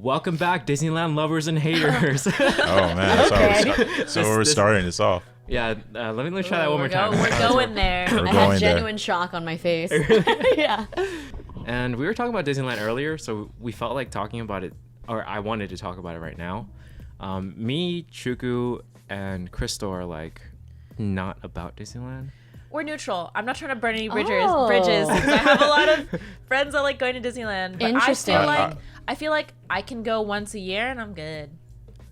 Welcome back, Disneyland lovers and haters. Oh man, so we're starting this off. Yeah, let me try that one more time. We're going there. We're I going had there. genuine shock on my face. Yeah. And we were talking about Disneyland earlier, so we felt like talking about it, or I wanted to talk about it right now. Me, Chuku, and Crystal are like not about Disneyland. We're neutral. I'm not trying to burn any bridges. Oh. Because I have a lot of friends that like going to Disneyland. But Interesting. I feel like I can go once a year and I'm good.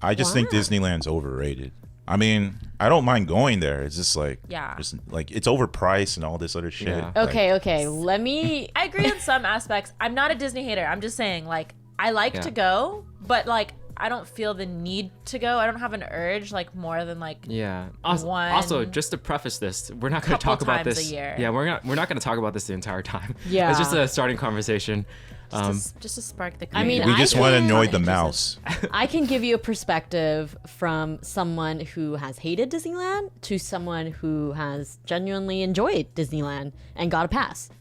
I just think Disneyland's overrated. I mean, I don't mind going there. It's just like, it's overpriced and all this other shit. Yeah. Okay. Let me. I agree in some aspects. I'm not a Disney hater. I'm just saying, like, I like to go, but like, I don't feel the need to go. I don't have an urge like more than like Also, just to preface this, we're not going to talk about this. A year. Yeah, we're not going to talk about this the entire time. Yeah. It's just a starting conversation. Just to spark the. I mean, we just want to annoy the Jesus. mouse. I can give you a perspective from someone who has hated Disneyland to someone who has genuinely enjoyed Disneyland and got a pass.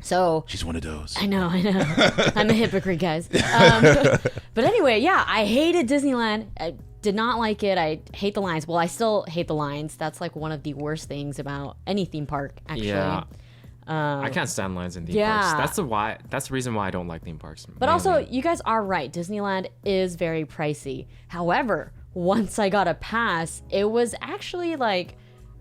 So She's one of those. I know. I'm a hypocrite, guys. But anyway, yeah, I hated Disneyland. I did not like it. I hate the lines. Well, I still hate the lines. That's like one of the worst things about any theme park, actually. Yeah. I can't stand lines in theme parks. That's the reason why I don't like theme parks. But also, you guys are right. Disneyland is very pricey. However, once I got a pass, it was actually like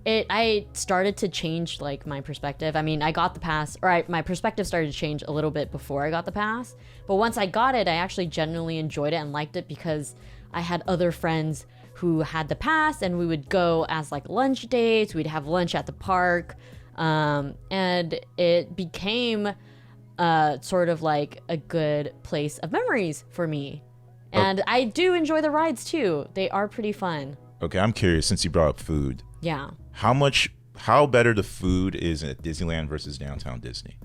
I started to change like my perspective. I mean, I got the pass, or my perspective started to change a little bit before I got the pass. But once I got it, I actually genuinely enjoyed it and liked it because I had other friends who had the pass, and we would go as like lunch dates. We'd have lunch at the park. And it became sort of like a good place of memories for me. And I do enjoy the rides too. They are pretty fun. Okay, I'm curious since you brought up food. Yeah. How better the food is at Disneyland versus downtown Disney?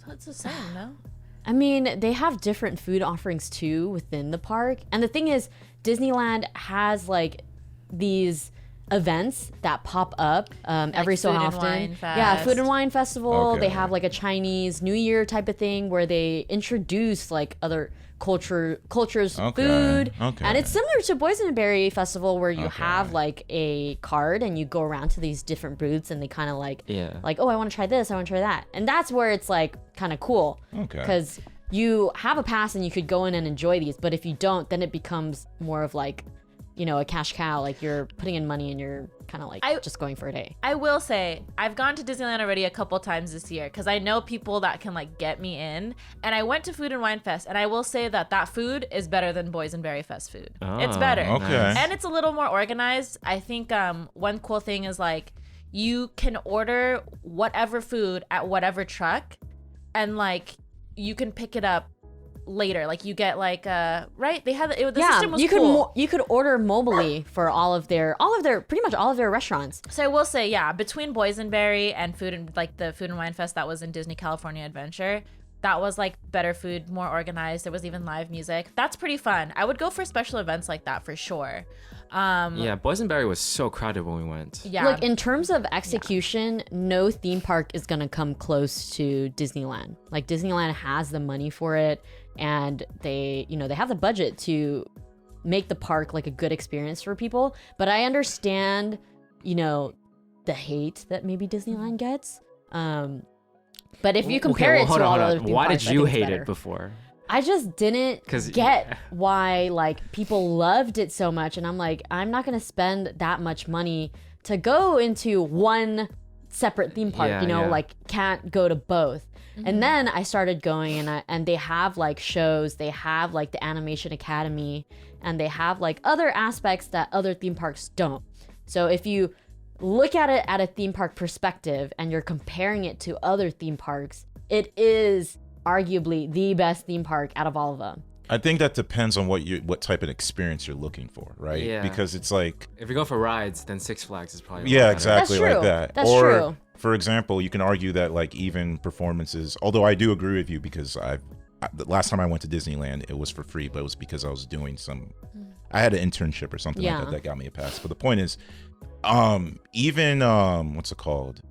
So it's the same, no? I mean, they have different food offerings too within the park. And the thing is, Disneyland has like these events that pop up every so often. Yeah, Food and Wine Festival. Okay. They have like a Chinese New Year type of thing where they introduce like other cultures food. Okay. And it's similar to Boysenberry Festival where you have like a card and you go around to these different booths and they kind of like, oh, I want to try this, I want to try that. And that's where it's like kind of cool. Okay. Because you have a pass and you could go in and enjoy these, but if you don't, then it becomes more of like, you know, a cash cow, like you're putting in money and you're kind of like just going for a day. I will say, I've gone to Disneyland already a couple times this year because I know people that can like get me in. And I went to Food and Wine Fest, and I will say that food is better than Boysenberry Fest food. It's better. Okay. And it's a little more organized. I think one cool thing is like you can order whatever food at whatever truck, and like you can pick it up later. Like you get like right, they had the system was cool. You could order mobily for all of their pretty much all of their restaurants. So I will say, yeah, between Boysenberry and Food and like the Food and Wine Fest that was in Disney California Adventure, that was like better food, more organized. There was even live music. That's pretty fun. I would go for special events like that for sure. Yeah, Boysenberry was so crowded when we went. Yeah. Look, in terms of execution, no theme park is gonna come close to Disneyland. Like Disneyland has the money for it, and they have the budget to make the park like a good experience for people. But I understand, the hate that maybe Disneyland gets. But if you compare it to all other theme Why parks, did you I think it's hate better. it before? I just didn't get why like people loved it so much, and I'm like, I'm not gonna spend that much money to go into one separate theme park. Like can't go to both. Mm-hmm. And then I started going, and they have like shows, they have like the Animation Academy, and they have like other aspects that other theme parks don't. So if you look at it at a theme park perspective and you're comparing it to other theme parks, it is arguably the best theme park out of all of them. I think that depends on what type of experience you're looking for, right? Yeah. Because it's like, if you go for rides, then Six Flags is probably exactly That's like true. that. That's or, true. For example, you can argue that like even performances, although I do agree with you because the last time I went to Disneyland, it was for free, but it was because I was doing I had an internship or something like that got me a pass. But the point is, even what's it called?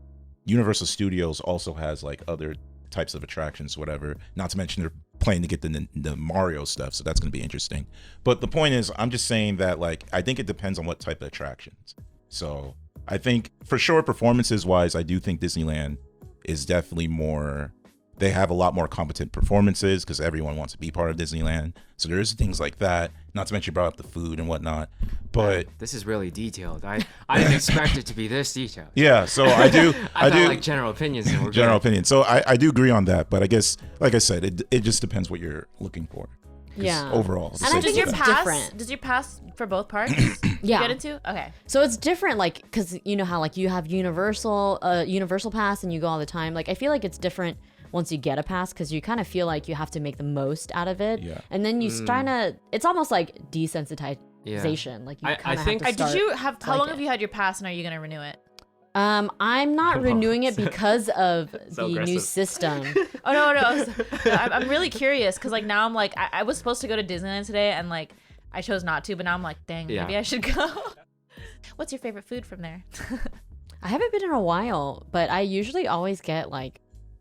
Universal Studios also has like other types of attractions, whatever. Not to mention playing to get the Mario stuff, so that's going to be interesting. But the point is, I'm just saying that like I think it depends on what type of attractions. So I think for sure, performances wise, I do think Disneyland is definitely more. They have a lot more competent performances because everyone wants to be part of Disneyland. So there's things like that. Not to mention you brought up the food and whatnot. But this is really detailed. I didn't expect it to be this detailed. yeah, so I do. I do like general opinions. And we're general good. opinion. So I do agree on that. But I guess, like I said, it just depends what you're looking for. 'Cause Yeah. Overall, And I think it's different. Does your pass for both parks Yeah. get into? Okay. So it's different, like, because you know how like you have Universal pass and you go all the time. Like I feel like it's different once you get a pass because you kind of feel like you have to make the most out of it. Yeah. And then you trying to. It's almost like desensitization. Like you I kind of think- have to start. Did you have? How like long it. have you had your pass, and are you gonna renew it? I'm not renewing it because of So the new aggressive. system. Oh no! I'm really curious because like now I'm like I was supposed to go to Disneyland today and like I chose not to, but now I'm like dang, Yeah. maybe I should go. What's your favorite food from there? I haven't been in a while, but I usually always get like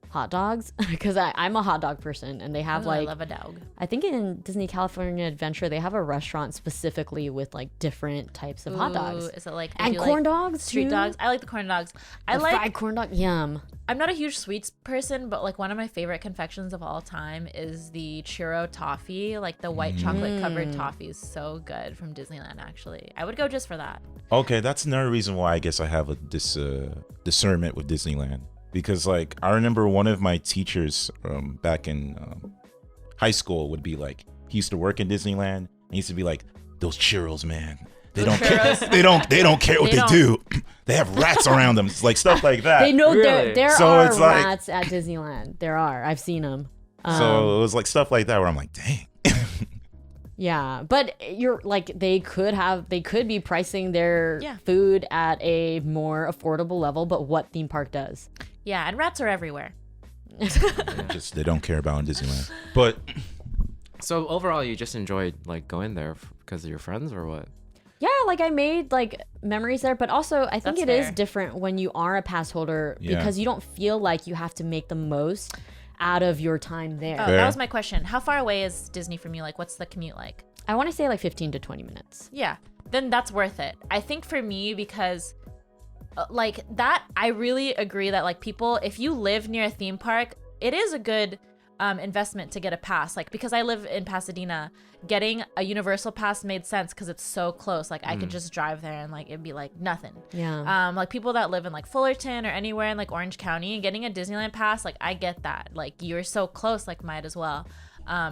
hot dogs because I'm a hot dog person, and they have I like love a dog. I think in Disney California Adventure they have a restaurant specifically with like different types of hot dogs. Ooh, is it like they And do, corn like, dogs, street too. dogs? I like the corn dogs. I The like. fried corn dog. Yum. I'm not a huge sweets person, but like one of my favorite confections of all time is the churro toffee, like the white chocolate covered toffee is so good from Disneyland. Actually, I would go just for that. Okay, that's another reason why I guess I have a discernment with Disneyland. Because like I remember one of my teachers back in high school would be like, he used to work in Disneyland. And he used to be like, those churros, man. They don't care. They don't care what they do. They have rats around them. It's like stuff like that. They know Really? there So are it's like- rats at Disneyland. There are. I've seen them. So it was like stuff like that where I'm like, dang. Yeah, but you're like they could be pricing their Yeah. food at a more affordable level, but what theme park does? Yeah, and rats are everywhere. Just they don't care about in Disneyland. But So overall, you just enjoyed like going there because of your friends, or what? Yeah, like I made like memories there, but also I think That's it is fair. different when you are a pass holder Yeah. because you don't feel like you have to make the most out of your time there. Oh, Fair. that was my question. How far away is Disney from you? Like, what's the commute like? I want to say like 15 to 20 minutes. Yeah, then that's worth it. I think for me, because like that, I really agree that like people, if you live near a theme park, it is a good investment to get a pass. Like, because I live in Pasadena, getting a Universal pass made sense because it's so close. Like I could just drive there and like it'd be like nothing. Yeah. Like people that live in like Fullerton or anywhere in like Orange County and getting a Disneyland pass, like I get that. Like you're so close, like might as well.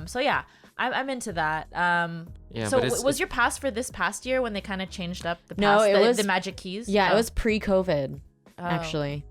So yeah, I'm into that. Yeah, So but it's- was your pass for this past year when they kind of changed up the No, pass, it was- the magic keys? Yeah, Oh. it was pre-COVID actually.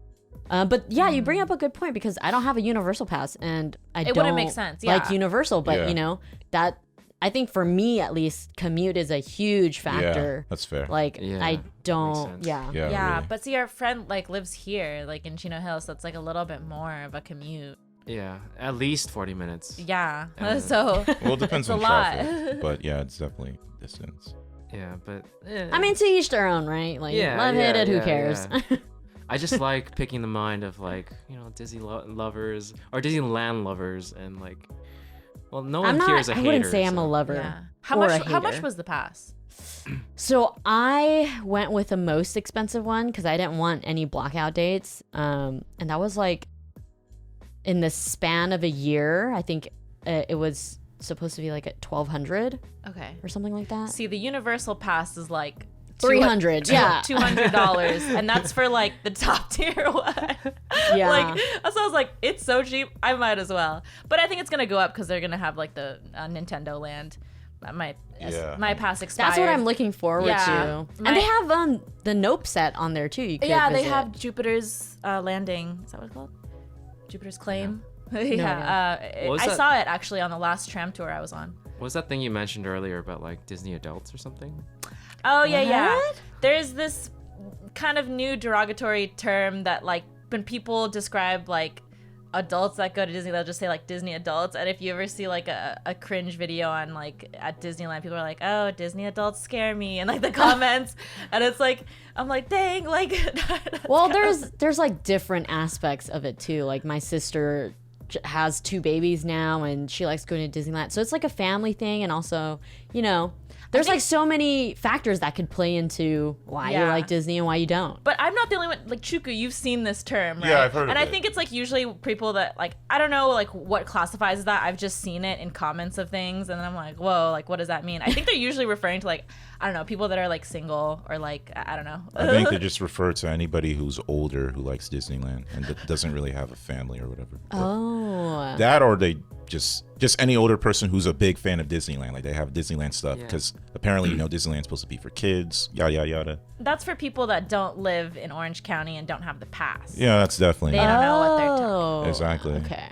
But yeah, you bring up a good point because I don't have a Universal pass and I It don't wouldn't make sense, like yeah. Universal, but Yeah. you know, that I think for me at least commute is a huge factor. yeah, that's fair. Like Yeah, I makes don't sense. yeah. Yeah, really. but see, our friend like lives here, like in Chino Hills, so it's like a little bit more of a commute. Yeah, at least 40 minutes. Yeah, Yeah. so Well, it depends it's on a lot. traffic. But yeah, it's definitely distance. Yeah, but I mean, to each their own, right? Like, Yeah, love hate yeah, it, who yeah, cares? yeah. I just like picking the mind of like, you know, Disney lovers or Disneyland lovers, and like, well, no one I'm here not. is a I hater. wouldn't say I'm a so- lover. yeah. How or much? a How much hater. was the pass? So I went with the most expensive one because I didn't want any blackout dates. And that was like in the span of a year. I think it was supposed to be like at 1,200 Okay. or something like that. See, the Universal pass is like 300. Yeah. $200, and that's for like the top tier one. Yeah. Like, so I was like, it's so cheap, I might as well. But I think it's gonna go up because they're gonna have like the Nintendo Land. Yeah. My pass expired. That's what I'm looking forward Yeah. to. My- And they have the Nope set on there too. You could Yeah, they visit. have Jupiter's Landing. Is that what it's called? Jupiter's Claim. No. Yeah. What was I that? saw it actually on the last tram tour I was on. What was that thing you mentioned earlier about like Disney adults or something? Oh yeah, yeah. What? There's this kind of new derogatory term that like when people describe like adults that go to Disney, they'll just say like Disney adults. And if you ever see like a cringe video on like at Disneyland, people are like, "Oh, Disney adults scare me," and like the comments, and it's like I'm like, dang, like. Well, there's like different aspects of it too. Like my sister has 2 babies now, and she likes going to Disneyland. So it's like a family thing, and also, you know, there's like so many factors that could play into why you like Disney and why you don't. But I'm not the only one. Like, Chuku, you've seen this term, right? Yeah, I've heard of and it. I think it's like usually people that like, I don't know like what classifies that. I've just seen it in comments of things, and then I'm like, whoa, like what does that mean? I think they're usually referring to like, I don't know, people that are like single or like, I don't know. I think they just refer to anybody who's older who likes Disneyland and doesn't really have a family or whatever. Oh. That, or they just any older person who's a big fan of Disneyland, like they have Disneyland stuff, because apparently, you know, Disneyland's supposed to be for kids, yada yada yada. That's for people that don't live in Orange County and don't have the pass. Yeah, that's definitely They don't know what they're talking. Oh. Exactly. Okay.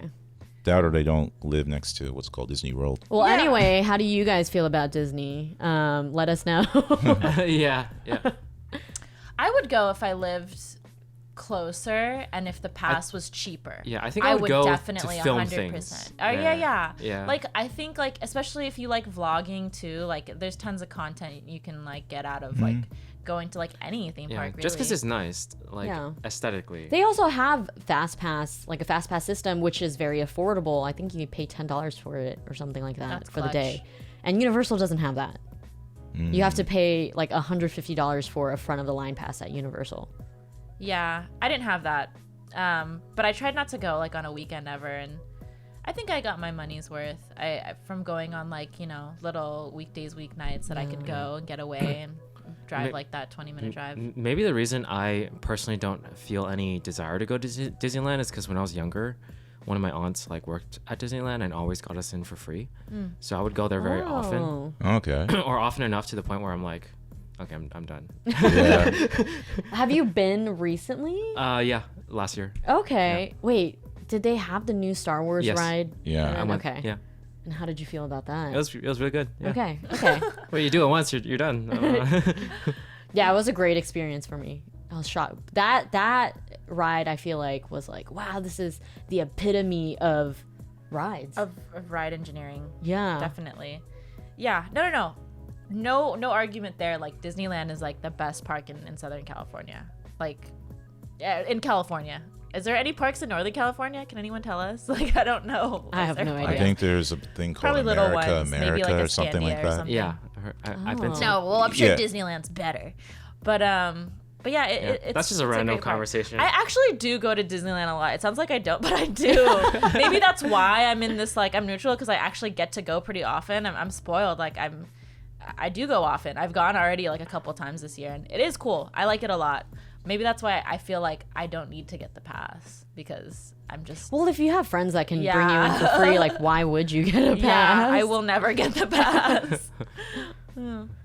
That, or they don't live next to what's called Disney World. Well, Yeah. anyway, how do you guys feel about Disney? Let us know. Yeah. I would go if I lived closer and if the pass was cheaper. Yeah, I think I would go to definitely film 100%. things. Oh yeah. Yeah. Like I think like especially if you like vlogging too, like there's tons of content you can like get out of like going to like any theme Yeah, park. Really. just because it's nice, like Yeah. aesthetically. They also have fast pass, like a fast pass system, which is very affordable. I think you can pay $10 for it or something like that That's for the clutch. day. And Universal doesn't have that. You have to pay like $150 for a front of the line pass at Universal. Yeah, I didn't have that, but I tried not to go like on a weekend ever, and I think I got my money's worth. I from going on like little weekdays, weeknights that I could go and get away and drive like that 20-minute drive. Maybe the reason I personally don't feel any desire to go to Disneyland is because when I was younger, one of my aunts like worked at Disneyland and always got us in for free. So I would go there very often, Oh. Okay. or often enough to the point where I'm like, okay, I'm done. Yeah. Have you been recently? Yeah, last year. Okay. Wait, did they have the new Star Wars Yes. ride? Yeah. And- I went- okay. Yeah, And how did you feel about that? it was really good. Yeah. Okay. Okay. Well, you do it once, you're done. Yeah, it was a great experience for me. I was shocked. That ride, I feel like, was like, wow, this is the epitome of rides. Of ride engineering. Yeah. Definitely. Yeah. No argument there. Like Disneyland is like the best park in Southern California. Like, in California. Is there any parks in Northern California? Can anyone tell us? Like, I don't know. I Is have there no I idea. think there's a thing called Probably little America, ones, maybe America, like a or something like Scandia or that. something. Yeah, I've been. Oh. No, well, I'm sure Yeah. Disneyland's better. But yeah, Yeah, it's that's just a it's random great park. conversation. I actually do go to Disneyland a lot. It sounds like I don't, but I do. Maybe that's why I'm in this like I'm neutral because I actually get to go pretty often. I'm spoiled. Like I do go often. I've gone already like a couple times this year, and it is cool. I like it a lot. Maybe that's why I feel like I don't need to get the pass because I'm just. Well, if you have friends that can bring you in Yeah. for free, like, why would you get a pass? Yeah, I will never get the pass.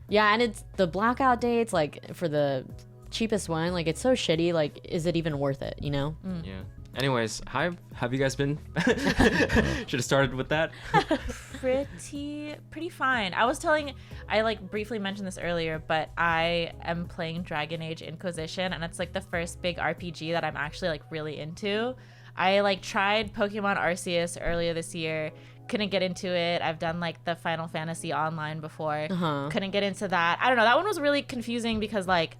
Yeah, and it's the blackout dates, like, for the cheapest one, like, it's so shitty. Like, is it even worth it, you know? Yeah. Anyways, how have you guys been? Should have started with that. Pretty fine. I like briefly mentioned this earlier, but I am playing Dragon Age Inquisition, and it's like the first big RPG that I'm actually like really into. I like tried Pokemon Arceus earlier this year, couldn't get into it. I've done like the Final Fantasy Online before, couldn't get into that. I don't know, that one was really confusing because like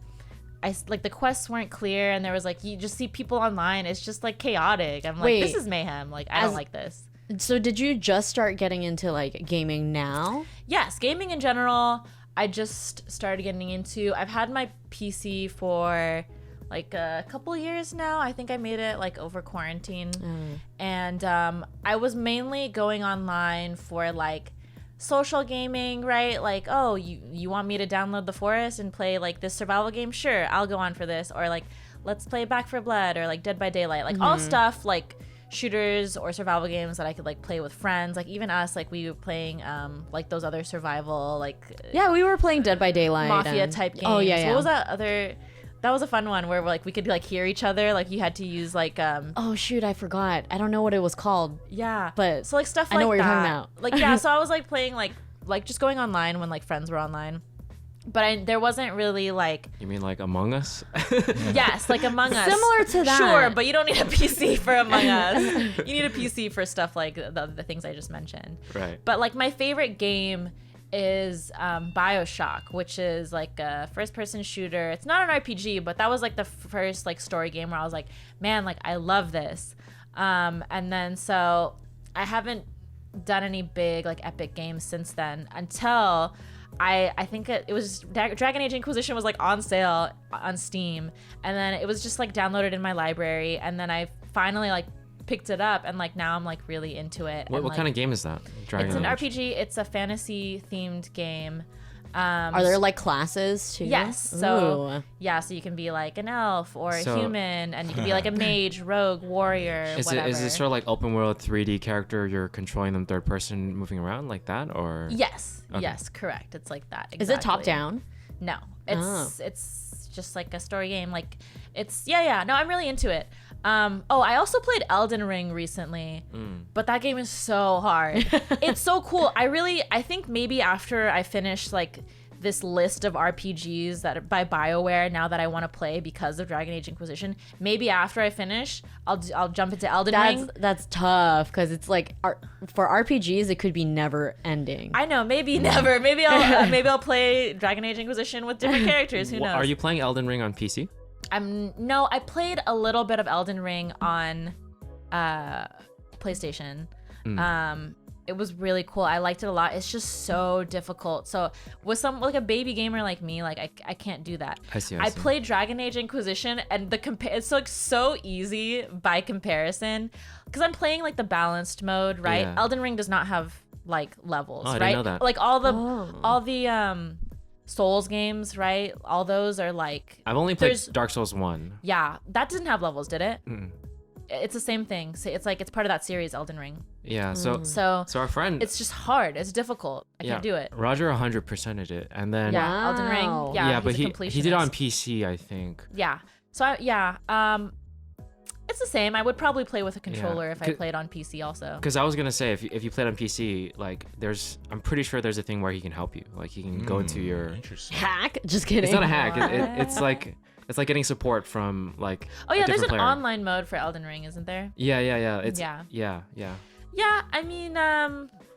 the quests weren't clear, and there was like you just see people online, it's just like chaotic. I'm like, Wait, this is mayhem. Like I don't as- like this. So did you just start getting into, like, gaming now? Yes, gaming in general, I just started getting into. I've had my PC for like a couple years now. I think I made it like over quarantine. And I was mainly going online for like social gaming, right? Like, oh, you want me to download The Forest and play like this survival game? Sure, I'll go on for this. Or like, let's play Back 4 Blood or like Dead by Daylight. Like all stuff like shooters or survival games that I could like play with friends. Like even us, like we were playing like those other survival like Yeah, we were playing Dead by Daylight. mafia and- type games. Oh, yeah, yeah. What was that other? That was a fun one where like we could like hear each other. Like you had to use like Oh, shoot, I forgot. I don't know what it was called. yeah. But So like stuff I like know what you're that. talking about. Like yeah, so I was like playing like just going online when like friends were online. But there wasn't really like You mean like Among Us? yes, like Among Us. Similar to that. Sure, but you don't need a PC for Among Us. You need a PC for stuff like the things I just mentioned. Right. But like my favorite game is BioShock, which is like a first-person shooter. It's not an RPG, but that was like the first like story game where I was like, man, like I love this. And then so I haven't done any big like epic games since then until I think it was Dragon Age Inquisition was like on sale on Steam, and then it was just like downloaded in my library, and then I finally like picked it up, and like now I'm like really into it. What like, kind of game is that? It's an RPG. It's a fantasy themed game. Are there like classes too? Yes. So Ooh. yeah, so you can be like an elf or a human, and you can be like a mage, rogue, warrior, whatever. Is it sort of like open world 3D character? You're controlling them third person, moving around like that, or? Yes. Okay. Yes. Correct. It's like that. Exactly. Is it top down? No. It's just like a story game. Like it's yeah. No, I'm really into it. I also played Elden Ring recently, but that game is so hard. It's so cool. I think maybe after I finish like this list of RPGs that are by BioWare now that I want to play because of Dragon Age Inquisition, maybe after I finish, I'll jump into Elden Ring. That's tough because it's like for RPGs it could be never ending. I know, maybe never. Maybe I'll play Dragon Age Inquisition with different characters. Who knows? Are you playing Elden Ring on PC? I played a little bit of Elden Ring on PlayStation. It was really cool. I liked it a lot. It's just so difficult. So with like a baby gamer like me, like I can't do that. I see. I played Dragon Age Inquisition, and it's like so easy by comparison because I'm playing like the balanced mode, right? Yeah. Elden Ring does not have like levels, I right? didn't know that. Like all the Souls games, right? All those are like I've only played Dark Souls 1. Yeah, that didn't have levels, did it? It's the same thing. So it's like it's part of that series, Elden Ring. Yeah, so our friend, it's just hard. It's difficult. I can't do it. Roger 100%ed it, and then Elden Ring. Yeah, but he did it on completionist. PC, I think. Yeah. So it's the same. I would probably play with a controller if I played on PC also. Because I was gonna say if you played on PC, like I'm pretty sure there's a thing where he can help you. Like he can go into your Hack? Just kidding. It's not a hack. It's like getting support from like. Oh yeah, there's an player. online mode for Elden Ring, isn't there? Yeah. It's Yeah. Yeah. Yeah, I mean,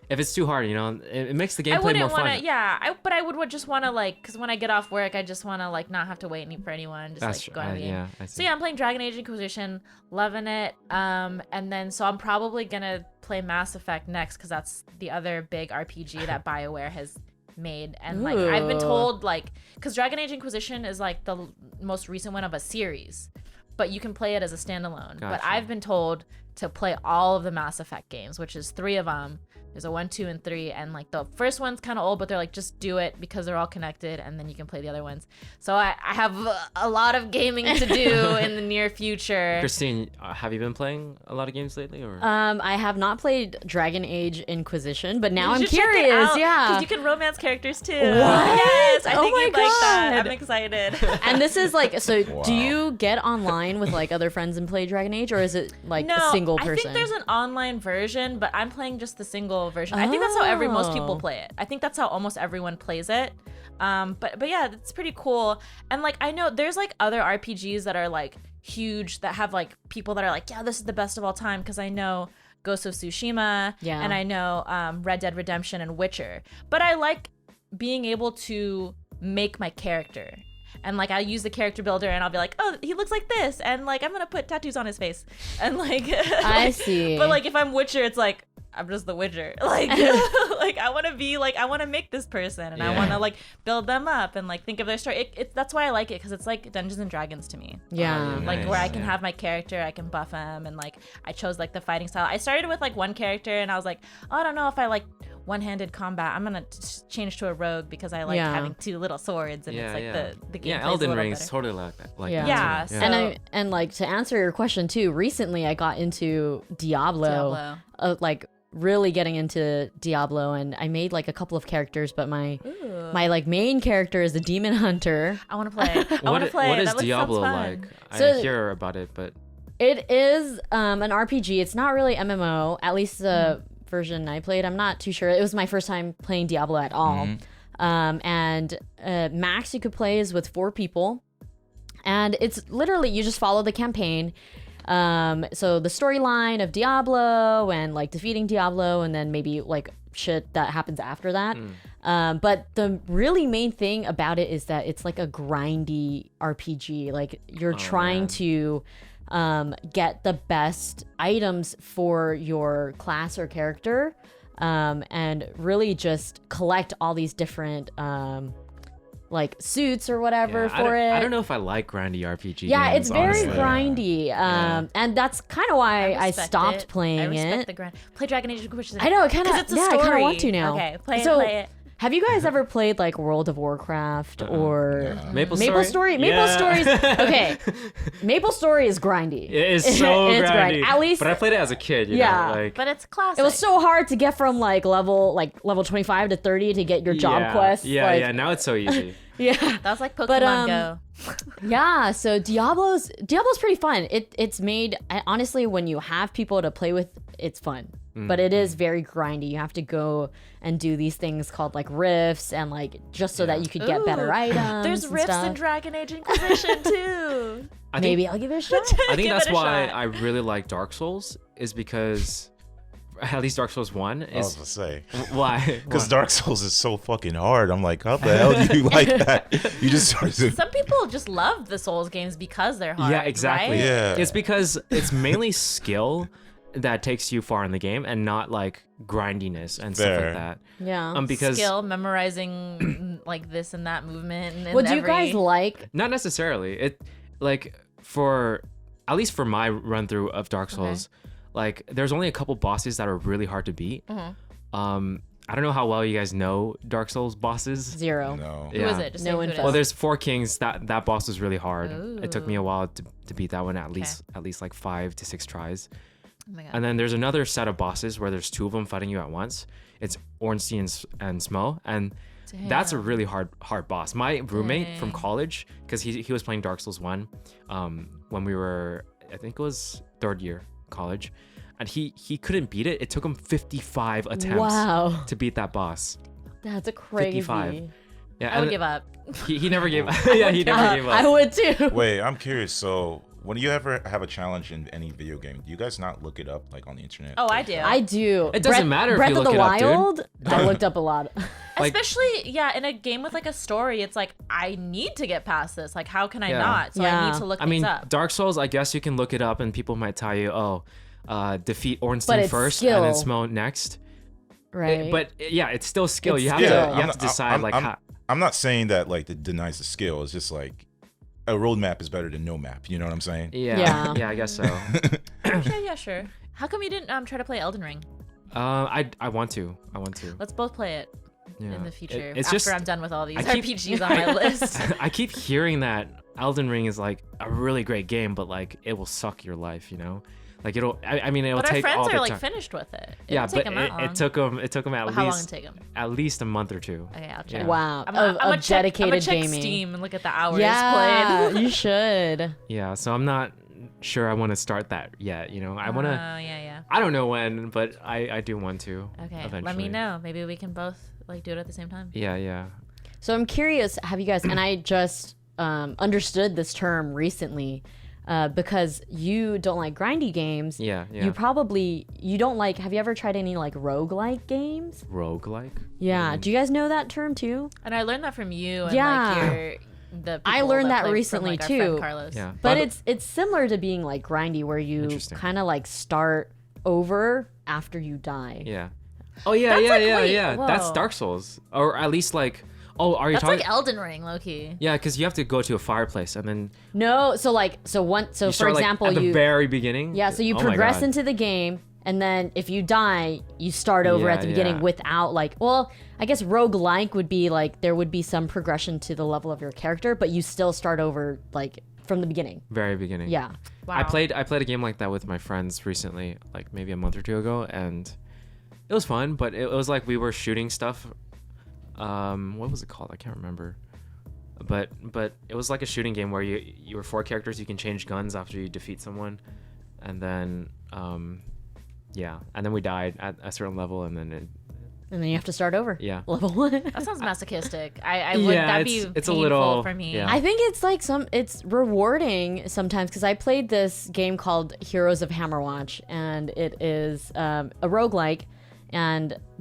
if it's too hard, it makes the I gameplay wouldn't more want fun. to. Yeah, but I would just want to like, because when I get off work, I just want to like not have to wait for anyone. Just like go on the game. Yeah, I see. So yeah, I'm playing Dragon Age Inquisition, loving it. And then so I'm probably gonna play Mass Effect next because that's the other big RPG that BioWare has made. And like I've been told like, because Dragon Age Inquisition is like the most recent one of a series, but you can play it as a standalone. Gotcha. But I've been told to play all of the Mass Effect games, which is 3 of them. There's a 1, 2, and 3, and like the first one's kind of old, but they're like just do it because they're all connected, and then you can play the other ones. So I have a lot of gaming to do in the near future. Christine, have you been playing a lot of games lately, or? I have not played Dragon Age Inquisition, but now You I'm should check it curious. out, Yeah. 'cause you can romance characters too. What? Yes, I Oh think my you'd like that. God. I'm excited. And this is like, so Wow. do you get online with like other friends and play Dragon Age, or is it like a single person? I think there's an online version, but I'm playing just the single version. I think that's how most people play it. I think that's how almost everyone plays it. But yeah, it's pretty cool. And like I know there's like other RPGs that are like huge that have like people that are like, yeah, this is the best of all time, because I know Ghost of Tsushima, and I know Red Dead Redemption and Witcher. But I like being able to make my character. And like I use the character builder, and I'll be like, oh, he looks like this, and like I'm gonna put tattoos on his face, and like I see. But like if I'm Witcher, it's like I'm just the Witcher. Like like I want to be like, I want to make this person, and I want to like build them up and like think of their story. That's why I like it, because it's like Dungeons and Dragons to me. Yeah. Like Nice. where I can have my character, I can buff him, and like I chose like the fighting style. I started with like one character, and I was like, oh, I don't know if I like one-handed combat. I'm gonna change to a rogue because I like having 2 little swords, and it's like the game. Yeah, Elden Ring's totally like that. Like Yeah. that too. Yeah, so- And like to answer your question too, recently I got into Diablo. Like really getting into Diablo, and I made like a couple of characters, but my like main character is the demon hunter. I want to play. I want to play. What is That looks- Diablo sounds fun. like? So- I hear about it, but It is an RPG. It's not really MMO, at least the version I played. I'm not too sure. It was my first time playing Diablo at all. And max you could play is with 4 people, and it's literally you just follow the campaign. So the storyline of Diablo and like defeating Diablo, and then maybe like shit that happens after that. But the really main thing about it is that it's like a grindy RPG. Like you're trying to get the best items for your class or character, and really just collect all these different like suits or whatever for it. I don't know if I like grindy RPG Yeah, games, it's very honestly. grindy, and that's kind of why I respect stopped it. playing I respect it. the grind. Play Dragon Age Inquisition. I know, kind of. Because it's a Yeah, I story. kind of want to now. Okay, play so, it. have you guys ever played like World of Warcraft or Maple Story? Maple Story's okay. Maple Story is grindy. It is so It's grindy. At least, but I played it as a kid. You Yeah. know, like But it's classic. it was so hard to get from level 25 to 30 to get your job quests. Yeah, like, yeah. Now it's so easy. yeah. That was like Pokemon But, Go. Yeah, so Diablo's pretty fun. It's made honestly when you have people to play with, it's fun. But it is very grindy. You have to go and do these things called like rifts and like just so that you could get better Ooh, items. There's and rifts stuff. in Dragon Age Inquisition too. I think, Maybe I'll give it a shot. I think Give that's it a why shot. I really like Dark Souls is because at least Dark Souls 1 I was is gonna say. why Because Dark Souls is so fucking hard. I'm like, how the hell do you like that? You just started to. Some people just love the Souls games because they're hard. Yeah, exactly. Right? Yeah. It's because it's mainly skill that takes you far in the game and not like grindiness and stuff Fair. like that. Yeah. Because Skill, memorizing like this and that movement. And What do you every- guys like? not necessarily. It like for at least for my run through of Dark Souls, like there's only a couple bosses that are really hard to beat. I don't know how well you guys know Dark Souls bosses. 0. No. Who is it? Just No say who it info. is. Well, there's Four Kings. That boss was really hard. It took me a Ooh. while to beat that one at least like 5 to 6 tries. Oh my God. And then there's another set of bosses where there's 2 of them fighting you at once. It's Ornstein and Smo, and that's a really hard boss. My roommate from Dang. college, because he was playing Dark Souls 1 when we were, I think it was 3rd year college, and he couldn't beat it. It took him 55 attempts Wow. to beat that boss. That's a crazy. 55. Yeah, I would and give up. he never gave up. Yeah, he never gave up. I would too. Wait, I'm curious. So, when you ever have a challenge in any video game, do you guys not look it up like on the internet? Oh, I do. I do. It doesn't matter if Breath you of look the it up, dude. Wild, I looked up a lot. Like- Especially, yeah, in a game with like a story, it's like, I need to get past this. Like, how can I Yeah. not? So I Yeah. need to look I things mean, up. Dark Souls, I guess you can look it up and people might tell you, defeat But Ornstein it's first and then skill. Smo next. Right. But yeah, it's still skill. It's You have skill. to Yeah, you I'm have not- to decide like how. I'm not saying that like that denies the skill. It's just like a roadmap is better than no map. You know what I'm saying? Yeah, Yeah. yeah, I guess so. Yeah, sure. How come you didn't try to play Elden Ring? I want to. Let's both play it Yeah. in the future. It's after just I'm done with all these I keep- RPGs on my list. I keep hearing that Elden Ring is like a really great game, but like it will suck your life. You know, like it'll. I mean, it will But our take all friends the are like time. finished with it. It Yeah, didn't take but them that long. it took them at How long did it least take them? at least a month or 2. Okay, I'll check. Yeah. wow. I'm of gonna check, dedicated I'm gonna check gaming. Steam and look at the hours Yeah, played. you should. Yeah, so I'm not sure I want to start that yet. You know, I want to. Oh, yeah. I don't know when, but I do want to. Okay, Eventually. let me know. Maybe we can both like do it at the same time. Yeah. So I'm curious, have you guys, and I just understood this term recently because you don't like grindy games. Yeah. You don't like, have you ever tried any like roguelike games? Roguelike? Yeah. Do you guys know that term too? And I learned that from you. And, Yeah. like, the I people learned that play from, recently, like, our friend too. Carlos. Yeah. But it's similar to being like grindy where you Interesting. kind of like start over after you die. Yeah. Oh yeah, That's yeah, like, yeah, wait, yeah. That's whoa. Dark Souls, or at least like. Oh, are you That's talking? like Elden Ring, low key. Yeah, because you have to go to a fireplace and then No, so you for start, like, example, at the you very beginning. yeah, so you Oh my progress God. into the game, and then if you die, you start over Yeah, at the beginning yeah. without like, well, I guess roguelike would be like there would be some progression to the level of your character, but you still start over like from the beginning. very beginning. Yeah. Wow. I played a game like that with my friends recently, like maybe a month or 2 ago, and it was fun. But it was like we were shooting stuff. What was it called? I can't remember. But it was like a shooting game where you were 4 characters. You can change guns after you defeat someone, and then yeah, and then we died at a certain level, and then And then you have to start over. Yeah. Level 1. That sounds masochistic. I would. Yeah, That'd be it's a painful little- for me. yeah. I think it's like it's rewarding sometimes because I played this game called Heroes of Hammerwatch, and it is a roguelike,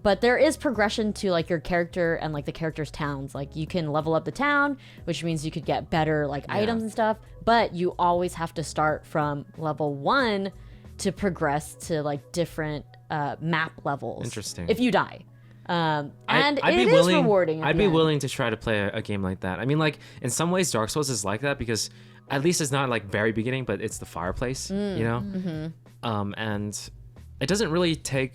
but there is progression to like your character and like the character's towns. Like you can level up the town, which means you could get better like items and stuff, but you always have to start from level 1 to progress to like different map levels. Interesting. If you die. And I'd it be is willing, rewarding. I'd be willing to try to play a game like that. I mean, like in some ways, Dark Souls is like that because at least it's not like very beginning, but it's the fireplace, you know. And it doesn't really take.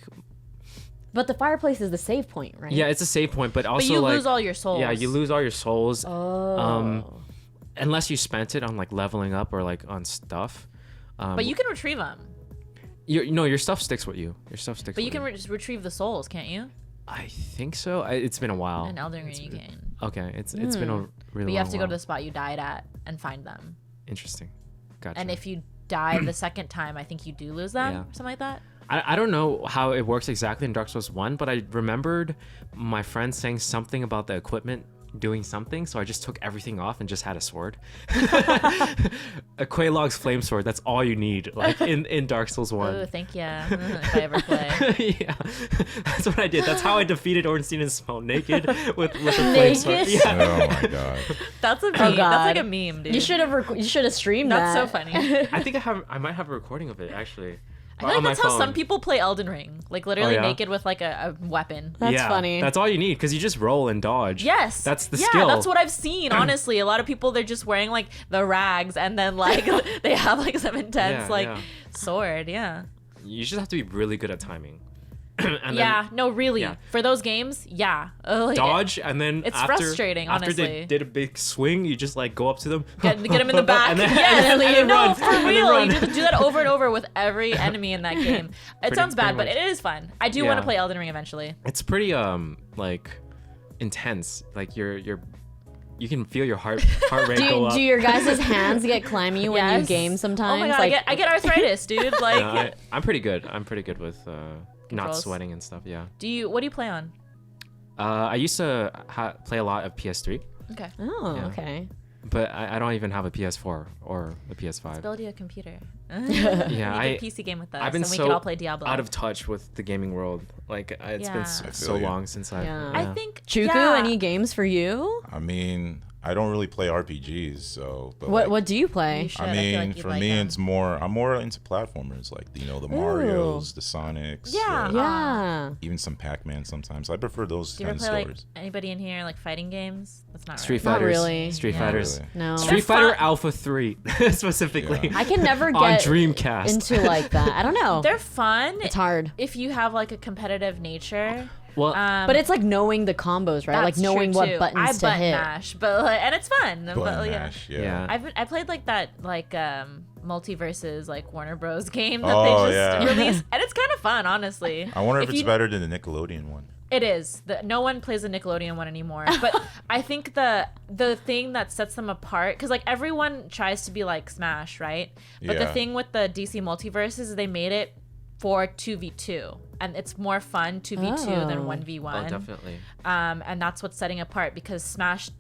But the fireplace is the save point, right? Yeah, it's a save point, but also But you like, lose all your souls. Yeah, you lose all your souls. Oh. Unless you spent it on like leveling up or like on stuff. But you can retrieve them. Your stuff sticks with you. Your stuff sticks. But you with can just retrieve the souls, can't you? I think so. It's been a while. In Elden Ring, you can. Okay, it's been a really. But you have long to go to while. the spot you died at and find them. Interesting. Gotcha. And if you die the second time, I think you do lose them, Yeah. or something like that. I don't know how it works exactly in Dark Souls 1, but I remembered my friend saying something about the equipment doing something, so I just took everything off and just had a sword. A Quelaag's flame sword, that's all you need, like in Dark Souls 1. Oh, thank you. If I ever play. Yeah, that's what I did. That's how I defeated Ornstein and Smoke naked with a flame sword. Naked? Yeah. Oh my god. That's a meme. God. That's like a meme, dude. You should have streamed That's that. so funny. I think I might have a recording of it actually. I feel like on my that's how phone. some people play Elden Ring. Like literally yeah? naked with like a weapon. That's funny. That's all you need because you just roll and dodge. Yes. That's the yeah, skill. that's what I've seen, honestly. A lot of people, they're just wearing like the rags and then like they have like some intense Yeah. sword. Yeah. You just have to be really good at timing. And Yeah. No, really. yeah. For those games, yeah. Like, dodge and then It's after, frustrating, after they honestly. did a big swing, you just like go up to them, Get them in the back. and then, yes. and then no, run, for and then real. run. You do that over and over with every enemy in that game. It sounds bad, but much. it is fun. I do want Yeah. to play Elden Ring eventually. It's pretty like intense. Like you can feel your heart rate go up. Do your guys' hands get clammy when you Yes. game sometimes? Oh my god, Like, I get arthritis, dude. Like, No, I'm pretty good. I'm pretty good with not Controls. sweating and stuff. Yeah. what do you play on? I used to play a lot of PS3, Okay. oh, Yeah. okay. but I don't even have a PS4 or a PS5. Build you a computer. Yeah, Make I- a PC game with us, I've been and we so can all play Diablo. out of touch with the gaming world. Like it's been Yeah. so, I so feel you. long since I've. Yeah. I think Chuku, yeah. any games for you? I mean, I don't really play RPGs, so. But What like, What do you play? You should. I feel mean, like you'd for like me, them. it's more. I'm more into platformers, like the Mario's, the Sonics. Yeah. Yeah. Even some Pac-Man sometimes. I prefer those Do you ever kind of play like stories. anybody in here like fighting games? That's not Street right. Not Fighters. really. Street Yeah. Fighters. Really. No. Street They're Fighter fun. Alpha 3 specifically. Yeah. I can never on get Dreamcast. into like that. I don't know. They're fun It's hard. if you have like a competitive nature. Well, But it's like knowing the combos, right? Like That's knowing true, what too. buttons I to button hit. mash, but like, and it's fun. Button but, mash, yeah. Yeah. I played like that multiverses like Warner Bros game that Oh, they just yeah. released, and it's kind of fun, honestly. I wonder if it's you- better than the Nickelodeon one. It is. No one plays the Nickelodeon one anymore. But I think the thing that sets them apart, because like everyone tries to be like Smash, right? But the Yeah. thing with the DC multiverse is they made it for 2v2, and it's more fun 2v2 than Oh. 1v1. oh, definitely. And that's what's setting apart, because Smash,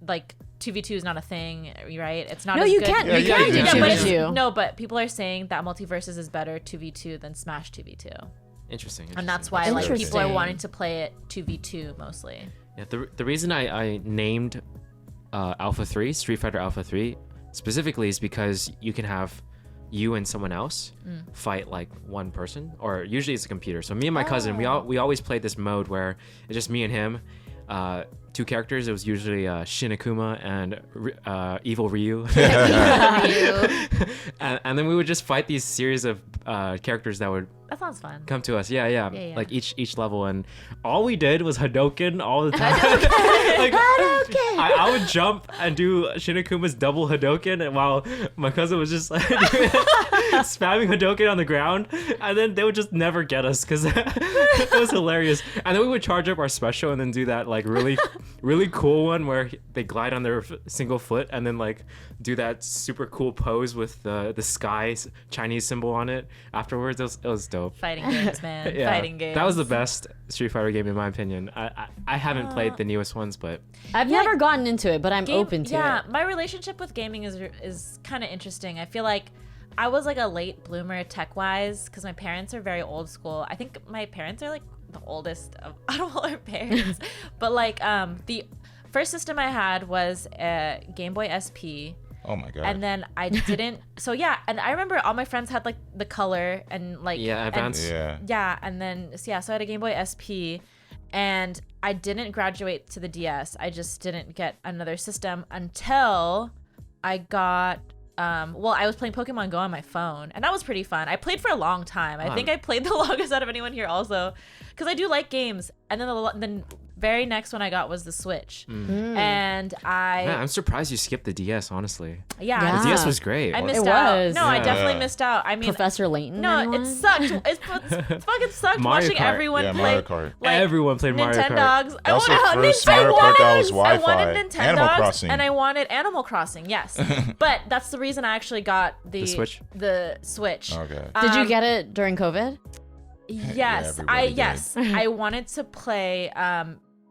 like 2v2 is not a thing, right? It's not. No, as you good. can't. Yeah, You yeah, can't you do can. but 2v2. no, but people are saying that multiverses is better 2v2 than Smash 2v2, Interesting. and that's why like Interesting. people are wanting to play it 2v2 mostly. Yeah, the reason I named Alpha 3, Street Fighter Alpha 3, specifically is because you can have you and someone else fight like one person, or usually it's a computer. So me and my cousin, we always played this mode where it's just me and him, two characters. It was usually Shin Akuma and Evil Ryu. and then we would just fight these series of characters that would That sounds fun. come to us. Yeah. Yeah. Like each level, and all we did was Hadoken all the time. Like, I would jump and do Shinakuma's double Hadoken, and while my cousin was just like spamming Hadoken on the ground, and then they would just never get us because it was hilarious. And then we would charge up our special and then do that like really cool one where they glide on their single foot and then like do that super cool pose with the sky Chinese symbol on it afterwards. It was dope. Fighting games, man. Yeah, Fighting games. that was the best Street Fighter game in my opinion. I haven't played the newest ones, but I've never gotten into it, but I'm open to yeah, it. my relationship with gaming is kind of interesting. I feel like I was like a late bloomer tech wise because my parents are very old school. I think my parents are like the oldest out of all our parents. But like the first system I had was a Game Boy SP. Oh my god. And then I didn't. So yeah, and I remember all my friends had like the color and like Advance. yeah, and then so I had a Game Boy SP, and I didn't graduate to the DS. I just didn't get another system until I got. Well, I was playing Pokemon Go on my phone, and that was pretty fun. I played for a long time. I think I played the longest out of anyone here, also, because I do like games. And then the very next one I got was the Switch, and I'm surprised you skipped the DS. Honestly, yeah. the DS was great. I missed It out. was. No, I definitely missed out. I mean, Professor Layton. no, anyone? it sucked. It fucking sucked Mario watching Kart. everyone Yeah, play. Mario Kart. Like, Everyone played Mario Kart. Nintendogs. That was the first I Mario Kart that was Wi-Fi. I wanted Nintendogs, Animal Crossing. and I wanted Animal Crossing. Yes, but that's the reason I actually got the Switch? The Switch. Okay. Did you get it during COVID? Yes, everybody did. I wanted to play.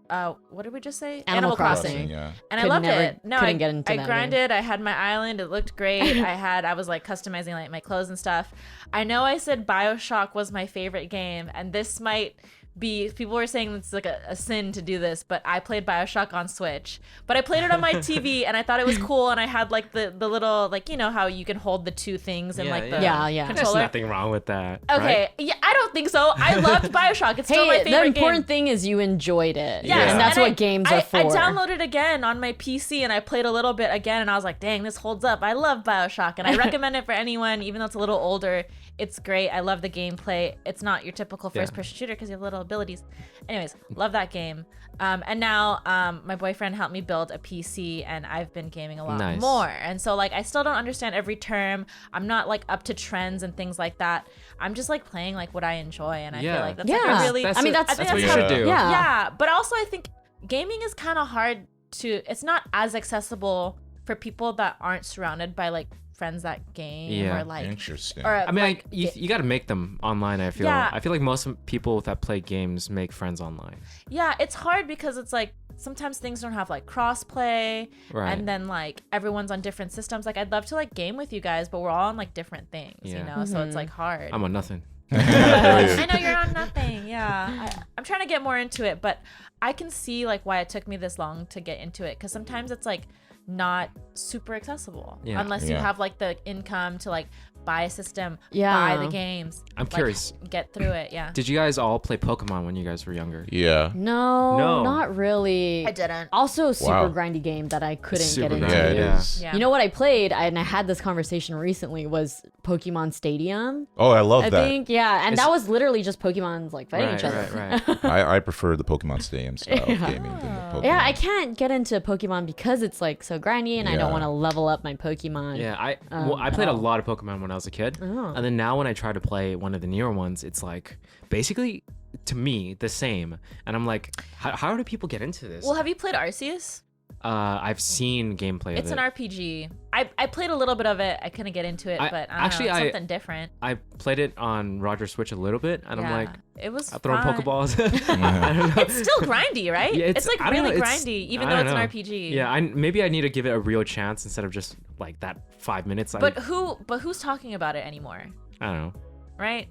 What did we just say? Animal Crossing. Yeah. And I Could loved never- it. No, couldn't I, get into I that grinded. I had my island. It looked great. I was like customizing like my clothes and stuff. I know I said BioShock was my favorite game, and this might be, people were saying it's like a sin to do this, but I played BioShock on Switch. But I played it on my TV, and I thought it was cool, and I had like the little, like, you know how you can hold the two things and like the Yeah. There's controller. nothing wrong with that. Okay, right? yeah, I don't think so. I loved BioShock. It's still my Hey, favorite the important game. thing is you enjoyed it. Yes, And that's what games are for. I downloaded again on my PC, and I played a little bit again, and I was like, dang, this holds up. I love BioShock, and I recommend it for anyone, even though it's a little older. It's great. I love the gameplay. It's not your typical first-person shooter because you have little abilities. Anyways, love that game. And now my boyfriend helped me build a PC, and I've been gaming a lot more. And so, like, I still don't understand every term. I'm not, like, up to trends and things like that. I'm just, like, playing, like, what I enjoy, and I feel like that's like a really... That's I think what you that's should do. yeah, but also I think gaming is kind of hard to... It's not as accessible for people that aren't surrounded by, like, friends that game or like Interesting. or I mean, like, you got to make them online. I feel. Yeah. I feel like most people that play games make friends online. yeah, it's hard because it's like sometimes things don't have like cross-play, Right. and then like everyone's on different systems. Like I'd love to like game with you guys, but we're all on like different things, you know, so it's like hard. I'm on nothing. I know you're on nothing. Yeah, I'm trying to get more into it, but I can see like why it took me this long to get into it, because sometimes it's like not super accessible unless you have like the income to like buy a system, buy the games. I'm curious. Get through it. Yeah. Did you guys all play Pokemon when you guys were younger? Yeah. No, not really. I didn't. Also, a super Wow. grindy game that I couldn't Super get into. grindy, Yeah, it Yeah. is. Yeah. You know what I played, and I had this conversation recently, was Pokemon Stadium. Oh, I love I that. think, yeah, and that was literally just Pokemon's like fighting each other. Right. I prefer the Pokemon Stadium style of gaming than the Pokemon. Yeah, I can't get into Pokemon because it's like so grindy, and I don't Yeah. want to level up my Pokemon. Yeah, I played a lot of Pokemon when I was a kid, and then now when I try to play one of the newer ones, it's like basically to me the same, and I'm like, how do people get into this? Well, have you played Arceus? I've seen gameplay It's of an it. RPG. I played a little bit of it. I couldn't get into it, but I don't know, it's something different. I played it on Roger's Switch a little bit, and I'm like, it was I'm throwing fun. Pokeballs. I don't know. It's still grindy, right? Yeah, it's like I don't really know, it's- grindy, even I though don't it's an know. RPG. Yeah, maybe I need to give it a real chance instead of just like that 5 minutes. But who's talking about it anymore? I don't know. Right?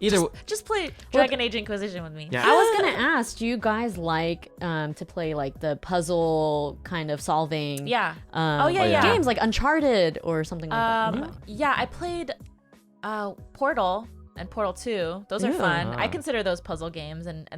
Either Just play Dragon Age Inquisition with me. Yeah. I was gonna ask, do you guys like to play like the puzzle kind of solving? Yeah. yeah. Games like Uncharted or something like that. Yeah, I played Portal and Portal 2. Those are Yeah. fun. I consider those puzzle games, and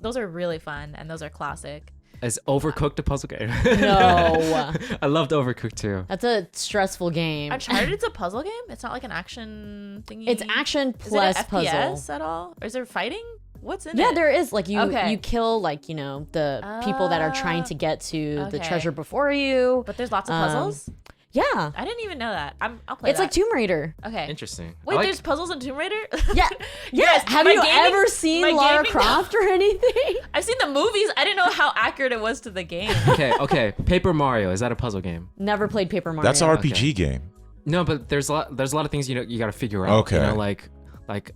those are really fun, and those are classic. Is Overcooked a puzzle game? No. I loved Overcooked too. That's a stressful game. Uncharted's a puzzle game? It's not like an action thingy? It's action Is plus it a puzzle. FPS at all? Or is there fighting? What's in it? Yeah, there is. Like you Okay. you kill like, you know, the people that are trying to get to the okay. treasure before you. But there's lots of puzzles? Yeah. I didn't even know that. I'll play It's that. like Tomb Raider. Okay. Interesting. Wait, I like- there's puzzles in Tomb Raider? Yeah. Yes. Have my you gaming- ever seen my Lara gaming- Croft or anything? I've seen the movies. I didn't know how accurate it was to the game. Okay. Paper Mario, is that a puzzle game? Never played Paper Mario. That's an RPG game. No, but there's a lot of things you got to figure out. Okay. You know, like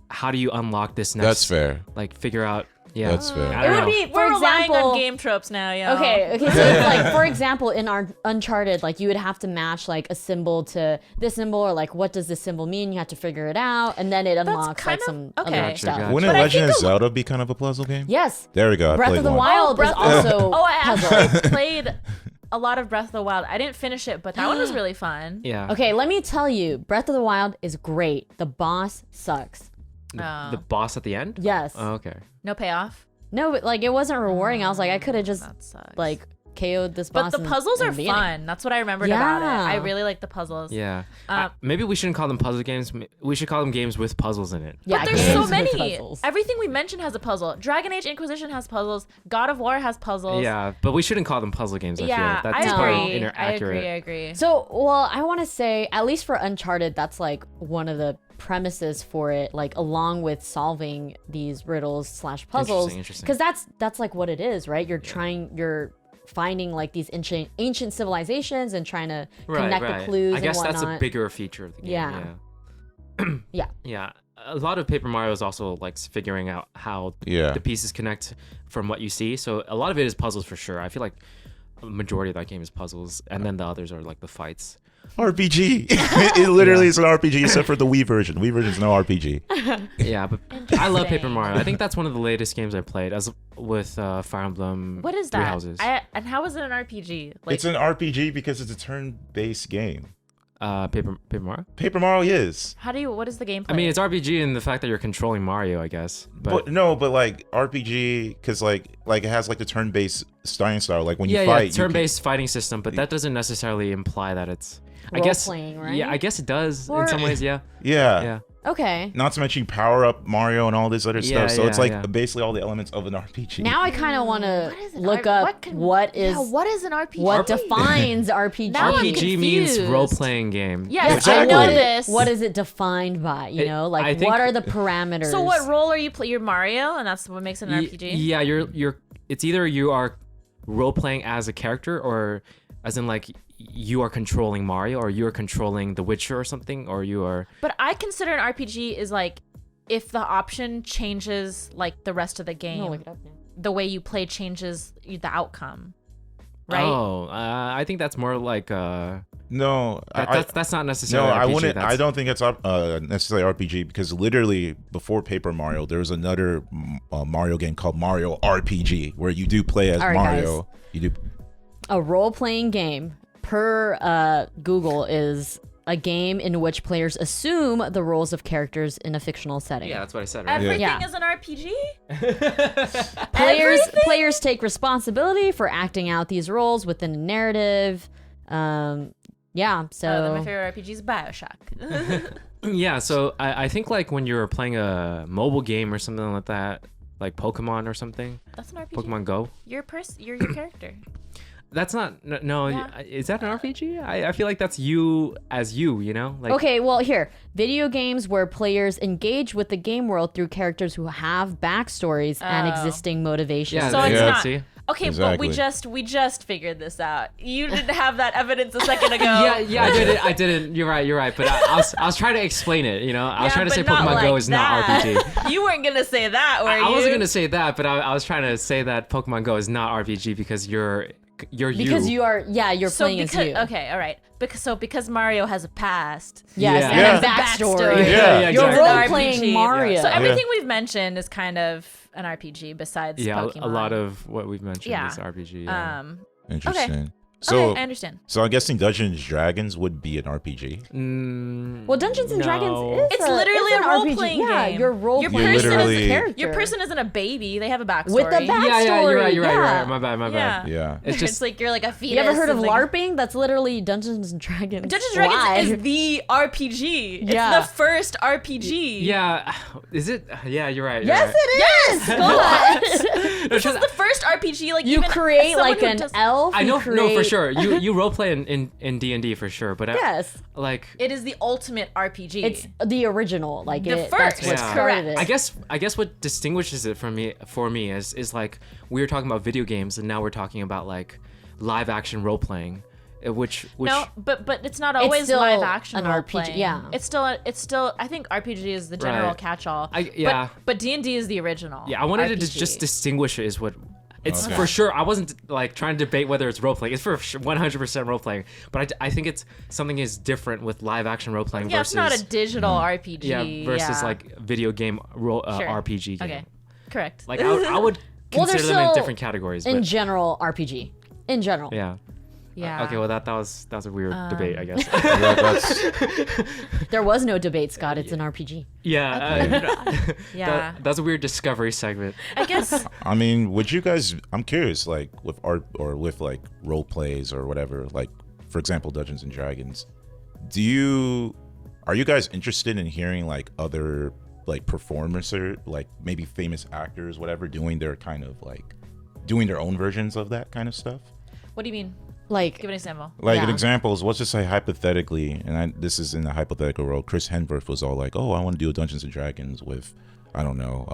how do you unlock this next? That's fair. Like figure out Yeah, That's fair. I It don't would know. be, for We're relying example, on game tropes now, yo. Okay, so it's like, for example, in our Uncharted, like you would have to match like a symbol to this symbol, or like what does this symbol mean? You have to figure it out, and then it unlocks kind like of- some okay. other Gotcha, stuff. gotcha. Wouldn't But I Legend of think Zelda be kind of a puzzle game? Yes, There we go. I Breath played of the one. Wild is also Oh, I puzzle. actually played a lot of Breath of the Wild. I didn't finish it, but that one was really fun. Yeah. Okay, let me tell you, Breath of the Wild is great. The boss sucks. The boss at the end. Yes. Oh, okay. No payoff. No, but like it wasn't rewarding. I was like, I could have just That sucks. like KO'd this But boss. the in- puzzles in are the beginning. fun. That's what I remembered about it. Yeah. I really like the puzzles. Yeah. Um, Maybe we shouldn't call them puzzle games. We should call them games with puzzles in it. Yeah, But there's games so with many. puzzles. Everything we mentioned has a puzzle. Dragon Age Inquisition has puzzles. God of War has puzzles. Yeah, but we shouldn't call them puzzle games. I Yeah, feel I that's probably agree. I inaccurate. agree. So, well, I want to say, at least for Uncharted, that's like one of the premises for it, like along with solving these riddles slash puzzles. Interesting. Because that's like what it is, right? You're finding like these ancient civilizations and trying to connect the clues I guess and that's whatnot. a bigger feature of the game. Yeah. Yeah. Yeah. A lot of Paper Mario is also like figuring out how Yeah. the pieces connect from what you see. So a lot of it is puzzles for sure. I feel like a majority of that game is puzzles, and then the others are like the fights. RPG. It literally is an RPG except for the Wii version. Wii version is no RPG. Yeah, but I love Paper Interesting. Mario. I think that's one of the latest games I played, as with Fire Emblem. What is Three that? Houses. And how is it an RPG? Like, It's an RPG because it's a turn-based game. Paper Mario. Paper Mario is. what is the gameplay? I mean, it's RPG in the fact that you're controlling Mario, I guess. But no, but like RPG, because like it has like the turn-based styling style. Like when you yeah, fight, yeah, turn-based fighting system, but that doesn't necessarily imply that it's. I guess. Role-playing, right? Yeah, I guess it does Or- in some ways. Yeah. Yeah. Yeah. Okay. Not to mention you power up Mario and all this other Yeah, stuff. So it's like yeah. basically all the elements of an RPG. Now I kind of want to What is an look R- up what is what is an RPG? what defines RPG. Now I'm RPG means confused. role-playing game. Yes, Yeah, I know exactly. this. What is it defined by? You It- know, I like think- what are the parameters? So what role are you play? You're Mario, and that's what makes it an RPG. Yeah, you're. It's either you are role-playing as a character, or as in like you are controlling Mario, or you are controlling The Witcher or something, or you are. But I consider an RPG is like if the option changes like the rest of the I'm game, gonna look it up now. the way you play changes the outcome, right? Oh, I think that's more like No, that's not no, necessarily. I RPG, wouldn't. that's- I don't think it's necessarily RPG because literally before Paper Mario, there was another Mario game called Mario RPG where you do play as All right, Mario. You do. A role-playing game per Google is a game in which players assume the roles of characters in a fictional setting. Yeah, that's what I said. Right? Everything Yeah. is an RPG. Players take responsibility for acting out these roles within a narrative. Yeah, so Then my favorite RPG is Bioshock. Yeah, so I think like when you're playing a mobile game or something like that, like Pokemon or something, That's an RPG. Pokemon Go. You're your character. That's not no. Yeah. Is that an RPG? I feel like that's you as you know. Like okay, well, here. Video games where players engage with the game world through characters who have backstories and Oh. existing motivations. Yeah, So it's Yeah. not. See? Okay, Exactly. but we just figured this out. You didn't have that evidence a second ago. Yeah, I didn't. You're right. But I was trying to explain it. You know, I was Yeah, trying to but say not Pokemon Go like is not that. RPG. You weren't gonna say that, were you? I wasn't gonna say that, but I was trying to say that Pokemon Go is not RPG because you're because you are, you're So playing because as you. okay, all right. Because Mario has a past. Yes, Yeah. and Yeah. a backstory. Backstory. Yeah, You're exactly. An role-playing RPG. Mario. So everything we've mentioned is kind of an RPG besides Yeah, Pokemon. a lot of what we've mentioned Yeah. is RPG. Yeah. Interesting. So, okay, I understand. so I'm guessing Dungeons and Dragons would be an RPG. Mm, Well, Dungeons and Dragons no. is It's literally it's a an role-playing RPG. Yeah, game. you're role-playing Your person as is- a character. Your person isn't a baby. They have a backstory. With the back- Yeah, you're right. You're yeah. right. My bad. Yeah. Yeah. It's just like you're like a fetus. You ever heard of and, like, LARPing? That's literally Dungeons and Dragons. Dungeons and Dragons live. is the RPG. Yeah. It's the first RPG. yeah. Is it? Yeah, you're right. Yes, it is. Go on. This is the first RPG. Like You even create someone like who an does- elf. I you know, no, for create- sure. You role play in D&D for sure, but Yes, like It is the ultimate RPG. it's the original. Like The it, that's first. what Yeah. started Correct. it. I guess what distinguishes it from for me is like we were talking about video games and now we're talking about like live action role playing, which No, but it's not always still live action an role RPG, playing. yeah. It's still. I think RPG is the general Right. catch-all. Yeah. But D&D is the original. yeah, I wanted to RPG. just distinguish it is what. It's Okay. for sure. I wasn't like trying to debate whether it's role playing. It's for 100% role playing. But I think it's something is different with live action role playing Yeah, versus it's not a digital RPG. yeah versus like video game role Sure. RPG game. Okay, correct. Like I would Well, they're consider them in still different categories. in But general RPG. In general. yeah. Yeah. Okay. Well, that was a weird debate, I guess. Yeah, that's, There was no debate, Scott. It's an RPG. yeah. Yeah. That's a weird discovery segment. I guess. I mean, would you guys? I'm curious, like with art or with like role plays or whatever. Like, for example, Dungeons and Dragons. Are you guys interested in hearing like other like performers or like maybe famous actors, whatever, doing their own versions of that kind of stuff? What do you mean? Like, Give an example. Like an Yeah. example is, let's just say hypothetically, and this is in the hypothetical world, Chris Hemsworth was all like, "Oh, I want to do a Dungeons and Dragons with, I don't know,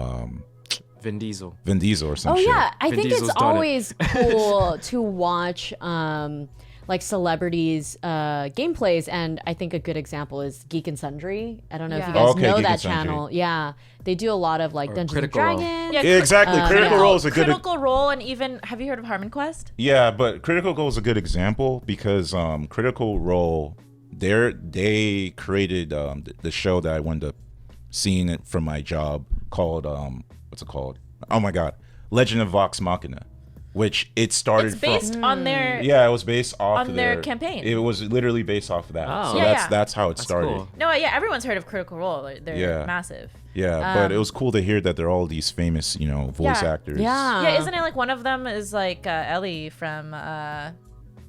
Vin Diesel. Vin Diesel or some oh shit." yeah, I Vin think Diesel's it's done it. always cool to watch like celebrities gameplays, and I think a good example is Geek and Sundry. I don't know if you Yeah. guys Okay, know Geek that and Sundry. channel. Yeah, they do a lot of like Or Dungeons and Critical Role. Dragons. Yeah, Yeah, exactly. Critical Role is a good. Critical Role, and even have you heard of Harmon Quest? Yeah, but Critical Role is a good example because Critical Role, they created the show that I wound up seeing it from my job called what's it called? Oh my god, Legend of Vox Machina, which it started It's based on their. Yeah, it was based off on of their campaign. It was literally based off of that. Oh. So Yeah, that's yeah. that's how it That's started. cool. No, yeah, everyone's heard of Critical Role. They're Yeah. massive. Yeah, but it was cool to hear that they're all these famous, voice Yeah. actors. Yeah. Yeah, isn't it like one of them is like Ellie from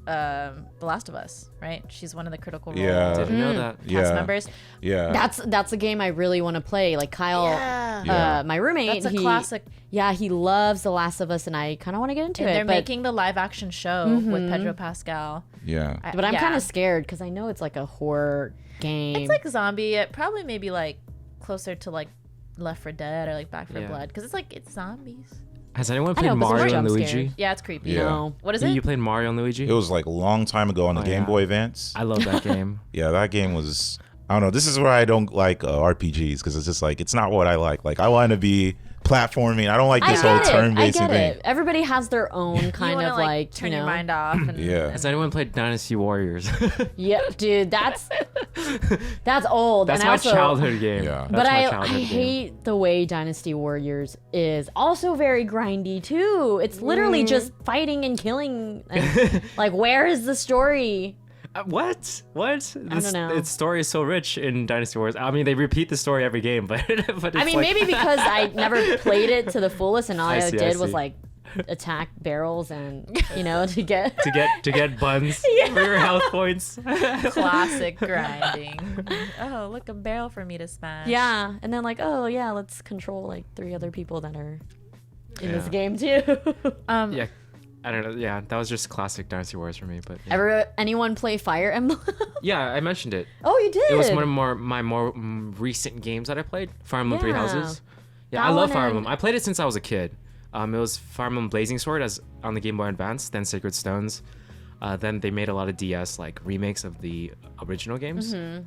The Last of Us, right? She's one of the Critical Role Yeah. Didn't know that. cast Yeah. members. Yeah. That's a game I really want to play. Like Kyle, Yeah. my roommate, That's a classic. Yeah, he loves The Last of Us, and I kind of want to get into And it. they're but, making the live action show with Pedro Pascal. Yeah. but I'm Yeah. kind of scared because I know it's like a horror game. It's like zombie. It probably maybe like closer to like Left 4 Dead or like Back 4 Yeah. Blood because it's zombies. Has anyone I played know, but Mario there's and jump Luigi? scares. Yeah, it's creepy. Yeah. No. What is You it? played Mario and Luigi? It was like a long time ago on the Oh, Game yeah. Boy Advance. I love that game. Yeah, that game was. I don't know. This is where I don't like RPGs because it's just like it's not what I like. Like I want to be platforming. I don't like I this whole get it. I turn-based get thing. it. Everybody has their own You kind wanna, of like like, turn you know. your mind off. And, Yeah. Has anyone played Dynasty Warriors? Yep, dude, that's old. That's and my also, childhood game. Yeah. That's But my I childhood game. hate the way Dynasty Warriors is also very grindy too. It's literally just fighting and killing. And, like, where is the story? What? What? don't know. Its story is so rich in Dynasty Wars. I mean, they repeat the story every game, but but I it's mean, like- maybe because I never played it to the fullest, and all I, I see, I did was see. like attack barrels and to get. to get buns for your health points. classic grinding. Oh, look, a barrel for me to smash. Yeah, and then like, oh yeah, let's control like 3 other people that are in this Yeah. game too. Yeah, I don't know. Yeah, that was just classic Dynasty Wars for me. But yeah. Anyone play Fire Emblem? Yeah, I mentioned it. Oh, you did. It was one of my more recent games that I played. Fire Emblem Three Yeah. Houses. Yeah, That I love one Fire and- Emblem. I played it since I was a kid. It was Fire Emblem Blazing Sword as on the Game Boy Advance, then Sacred Stones. Then they made a lot of DS like remakes of the original games. I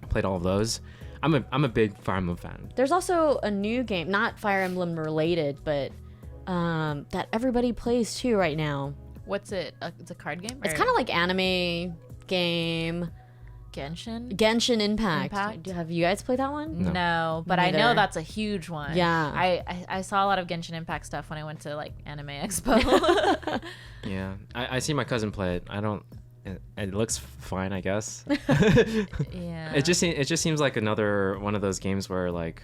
played all of those. I'm a big Fire Emblem fan. There's also a new game, not Fire Emblem related, but that everybody plays too right now. What's it? It's a card game? It's Or kind of like anime game, Genshin? Genshin Impact. Impact? Have you guys played that one? No, but I know Neither. that's a huge one. Yeah. I saw a lot of Genshin Impact stuff when I went to like Anime Expo. Yeah, I see my cousin play it. I don't. It looks fine, I guess. yeah. It just seems like another one of those games where like,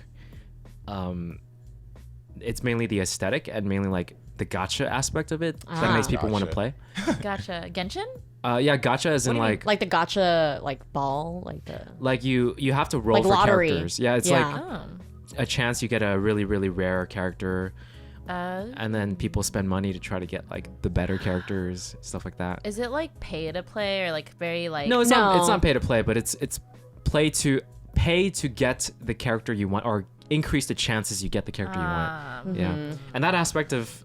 it's mainly the aesthetic and mainly like the gacha aspect of it that makes people want to Gotcha. play. Gotcha. Genshin? Yeah, gacha as in do you mean? like Like the gotcha, like ball, like the. like you have to roll Like for lottery. characters. Yeah, it's Yeah. like Oh. a chance you get a really really rare character, Uh, and then people spend money to try to get like the better characters, stuff like that. is it like pay to play or like very like No, it's not. It's No. not pay to play, but it's pay to get the character you want or increase the chances you get the character you want. Yeah, and that aspect of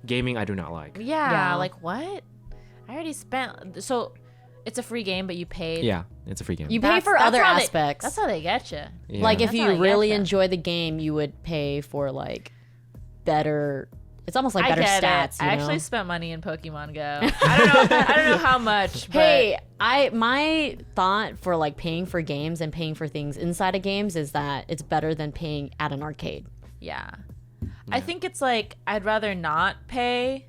gaming I do not like. Yeah, Yeah. like what? I already spent. So it's a free game, but you paid. Yeah, it's a free game. You pay for other aspects. That's how they get you. Yeah. Like if That's how you they really get ya. enjoy the game, you would pay for like better. It's almost like I better get stats. it. You I know? actually spent money in Pokemon Go. I don't know how much. But Hey, my thought for like paying for games and paying for things inside of games is that it's better than paying at an arcade. yeah. I think it's like I'd rather not pay,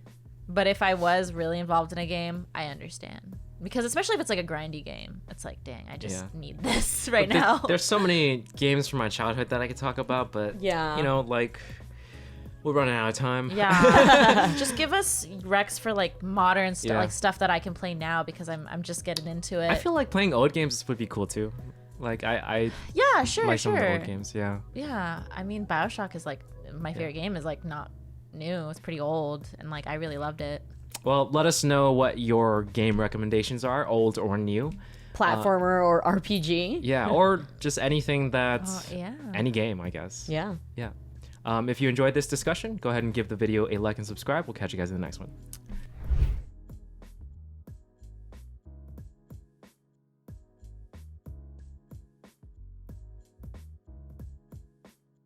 but if I was really involved in a game, I understand. Because especially if it's like a grindy game, it's like, dang, I just need this right But now. There's so many games from my childhood that I could talk about, but Yeah. you know, like we're running out of time. Yeah, just give us recs for like modern stuff, Yeah. like stuff that I can play now because I'm just getting into it. I feel like playing old games would be cool too. Like I yeah, sure, like some of the sure. old games. Yeah. Yeah, I mean, BioShock is like my favorite game. Is like not new; it's pretty old, and like I really loved it. Well, let us know what your game recommendations are, old or new. Platformer or RPG. Yeah, or just anything that's yeah. any game, I guess. Yeah. Yeah. If you enjoyed this discussion, go ahead and give the video a like and subscribe. We'll catch you guys in the next one.